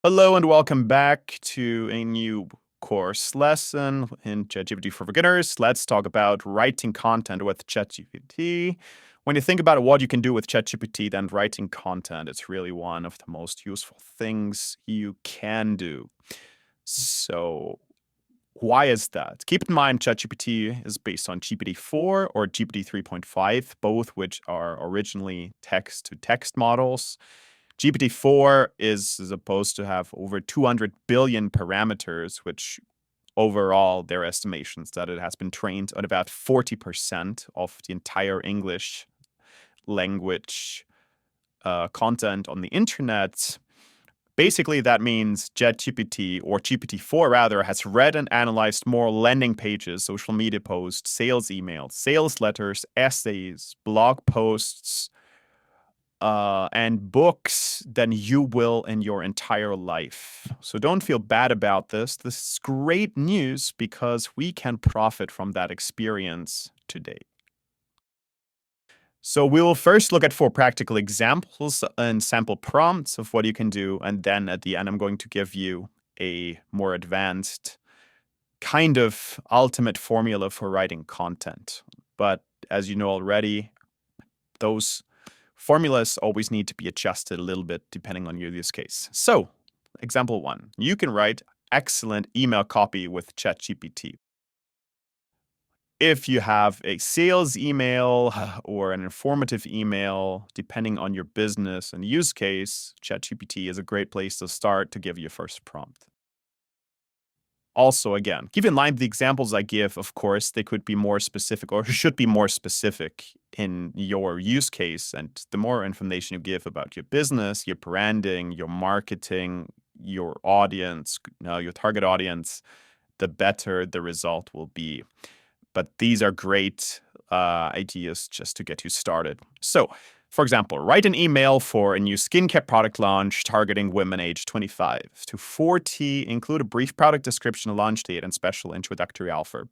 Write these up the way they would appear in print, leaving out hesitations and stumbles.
Hello and welcome back to a new course lesson in ChatGPT for beginners. Let's talk about writing content with ChatGPT. When you think about what you can do with ChatGPT, then writing content is really one of the most useful things you can do. So why is that? Keep in mind, ChatGPT is based on GPT-4 or GPT 3.5, both which are originally text-to-text models. GPT-4 is supposed to have over 200 billion parameters, which overall, their estimations that it has been trained on about 40% of the entire English language content on the internet. Basically, that means ChatGPT, or GPT-4 rather, has read and analyzed more landing pages, social media posts, sales emails, sales letters, essays, blog posts, and books than you will in your entire life. So don't feel bad about this. This is great news because we can profit from that experience today. So we will first look at 4 practical examples and sample prompts of what you can do. And then at the end, I'm going to give you a more advanced kind of ultimate formula for writing content. But as you know already, those formulas always need to be adjusted a little bit depending on your use case. So, example 1, you can write excellent email copy with ChatGPT. If you have a sales email or an informative email, depending on your business and use case, ChatGPT is a great place to start to give you a first prompt. Also, again, keep in mind the examples I give, of course, they could be more specific or should be more specific in your use case. And the more information you give about your business, your branding, your marketing, your audience, your target audience, the better the result will be. But these are great ideas just to get you started. So, for example, write an email for a new skincare product launch targeting women aged 25 to 40. Include a brief product description, a launch date, and special introductory offer.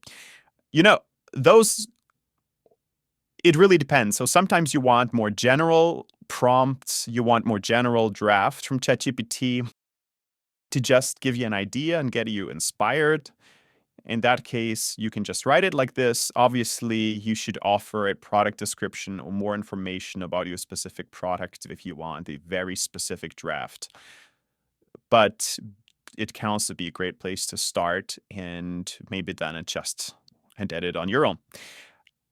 Those, it really depends. So sometimes you want more general prompts, you want more general draft from ChatGPT to just give you an idea and get you inspired. In that case, you can just write it like this. Obviously, you should offer a product description or more information about your specific product if you want a very specific draft. But it can also be a great place to start and maybe then adjust and edit on your own.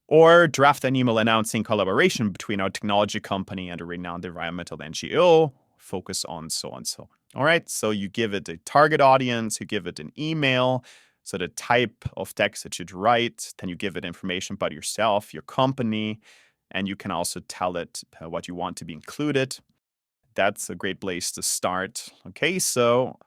Or draft an email announcing collaboration between our technology company and a renowned environmental NGO. Focus on so and so. All right, so you give it a target audience, you give it an email. So the type of text it should write, then you give it information about yourself, your company, and you can also tell it what you want to be included. That's a great place to start. Okay, so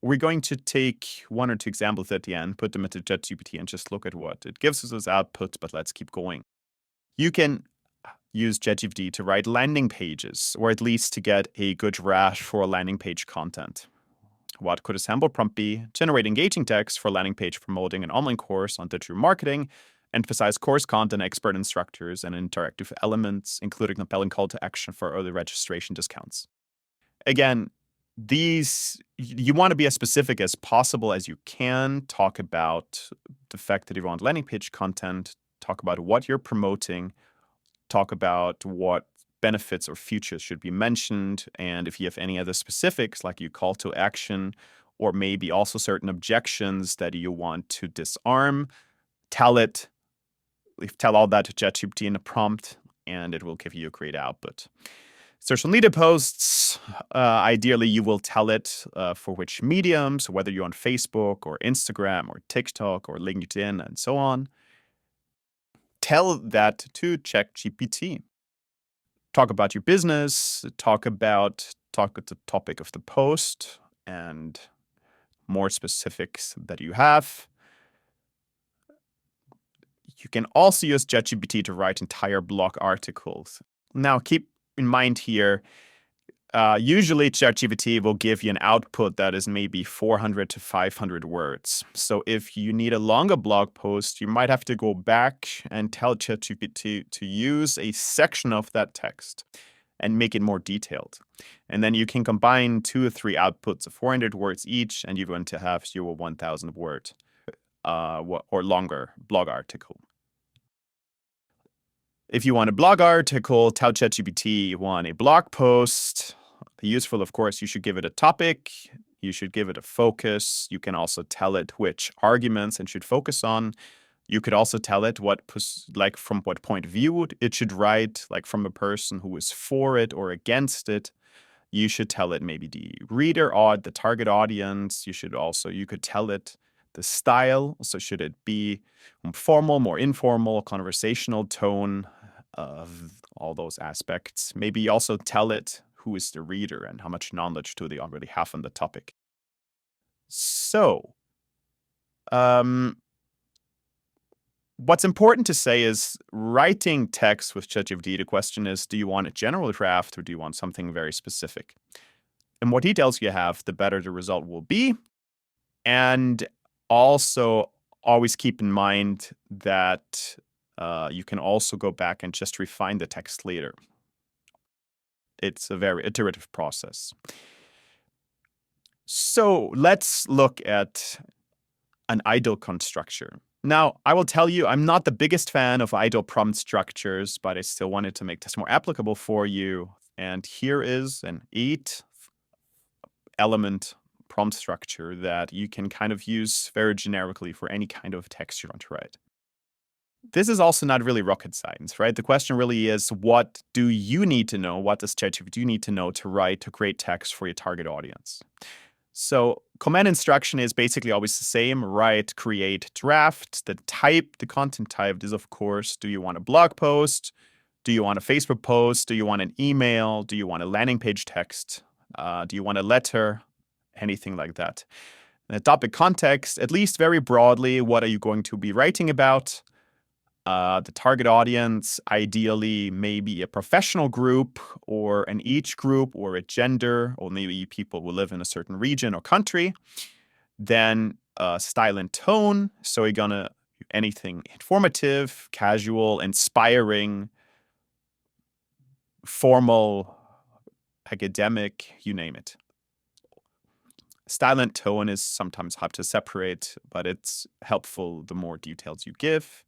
we're going to take 1 or 2 examples at the end, put them into ChatGPT, and just look at what it gives us as output, but let's keep going. You can use ChatGPT to write landing pages, or at least to get a good draft for landing page content. What could a sample prompt be? Generate engaging text for landing page promoting an online course on digital marketing. Emphasize course content, expert instructors, and interactive elements, including compelling call to action for early registration discounts. Again, you want to be as specific as possible as you can. Talk about the fact that you want landing page content. Talk about what you're promoting. Talk about what benefits or features should be mentioned, and if you have any other specifics like your call to action or maybe also certain objections that you want to disarm, tell all that to ChatGPT in a prompt, and it will give you a great output. Social media posts, ideally you will tell it for which mediums, whether you're on Facebook or Instagram or TikTok or LinkedIn and so on. Tell that to ChatGPT. Talk about your business, talk about the topic of the post and more specifics that you have. You can also use ChatGPT to write entire blog articles. Now, keep in mind here, usually ChatGPT will give you an output that is maybe 400 to 500 words. So if you need a longer blog post, you might have to go back and tell ChatGPT to use a section of that text. and make it more detailed. And then you can combine 2 or 3 outputs of 400 words each, and you're going to have your 1,000 word or longer blog article. If you want a blog article, tell ChatGPT you want a blog post. Useful, of course, you should give it a topic. You should give it a focus. You can also tell it which arguments it should focus on. You could also tell it from what point of view it should write, like from a person who is for it or against it. You should tell it maybe the reader or the target audience. You could tell it the style. So should it be formal, more informal, conversational tone of all those aspects. Maybe also tell it who is the reader and how much knowledge do they already have on the topic. So, what's important to say is writing text with ChatGPT, the question is, do you want a general draft or do you want something very specific? The more details you have, the better the result will be. And also always keep in mind that you can also go back and just refine the text later. It's a very iterative process. So let's look at an idle prompt structure. Now, I will tell you, I'm not the biggest fan of idle prompt structures, but I still wanted to make this more applicable for you. And here is an 8-element prompt structure that you can kind of use very generically for any kind of text you want to write. This is also not really rocket science, right? The question really is, what do you need to know? What does ChatGPT need to know to write to create text for your target audience? So command instruction is basically always the same: write, create, draft. The content type is, of course, do you want a blog post? Do you want a Facebook post? Do you want an email? Do you want a landing page text? Do you want a letter? Anything like that. The topic context, at least very broadly, what are you going to be writing about? The target audience, ideally maybe a professional group or an age group or a gender, or maybe people who live in a certain region or country. Then style and tone. So you're gonna anything informative, casual, inspiring, formal, academic, you name it. Style and tone is sometimes hard to separate, but it's helpful the more details you give.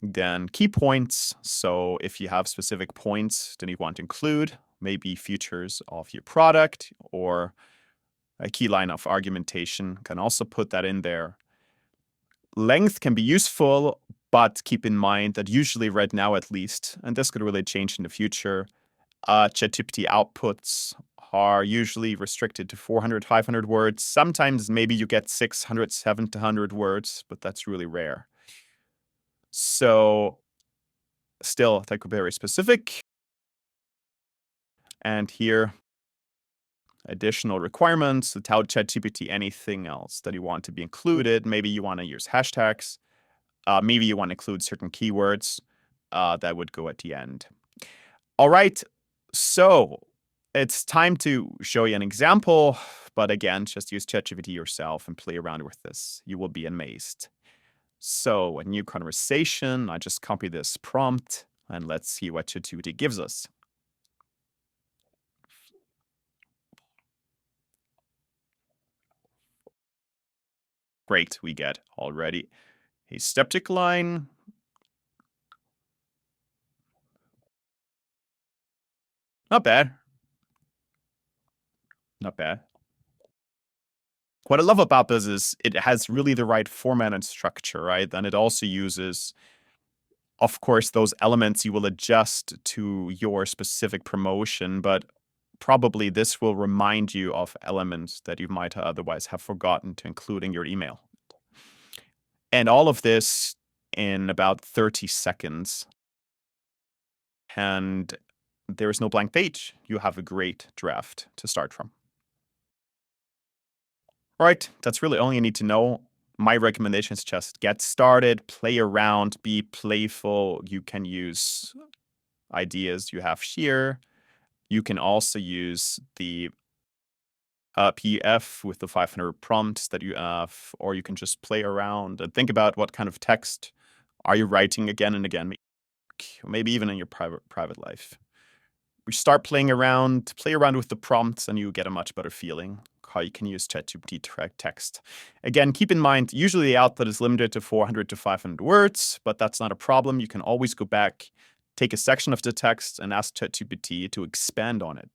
Then key points. So if you have specific points that you want to include, maybe features of your product or a key line of argumentation, can also put that in there. Length can be useful, but keep in mind that usually right now at least, and this could really change in the future, ChatGPT outputs are usually restricted to 400, 500 words. Sometimes maybe you get 600, 700 words, but that's really rare. So still, that could be very specific. And here, additional requirements to tell ChatGPT anything else that you want to be included. Maybe you want to use hashtags. Maybe you want to include certain keywords that would go at the end. All right, so it's time to show you an example. But again, just use ChatGPT yourself and play around with this. You will be amazed. So a new conversation, I just copy this prompt and let's see what ChatGPT gives us. Great, we get already a subject line. Not bad. Not bad. What I love about this is it has really the right format and structure, right? And it also uses, of course, those elements you will adjust to your specific promotion, but probably this will remind you of elements that you might otherwise have forgotten to include in your email. And all of this in about 30 seconds. And there is no blank page. You have a great draft to start from. All right, that's really all you need to know. My recommendation is just get started, play around, be playful. You can use ideas you have here. You can also use the PDF with the 500 prompts that you have, or you can just play around and think about what kind of text are you writing again and again. work, or maybe even in your private life. We start play around with the prompts, and you get a much better feeling how you can use ChatGPT to write text. Again, keep in mind, usually the output is limited to 400 to 500 words, but that's not a problem. You can always go back, take a section of the text, and ask ChatGPT to expand on it.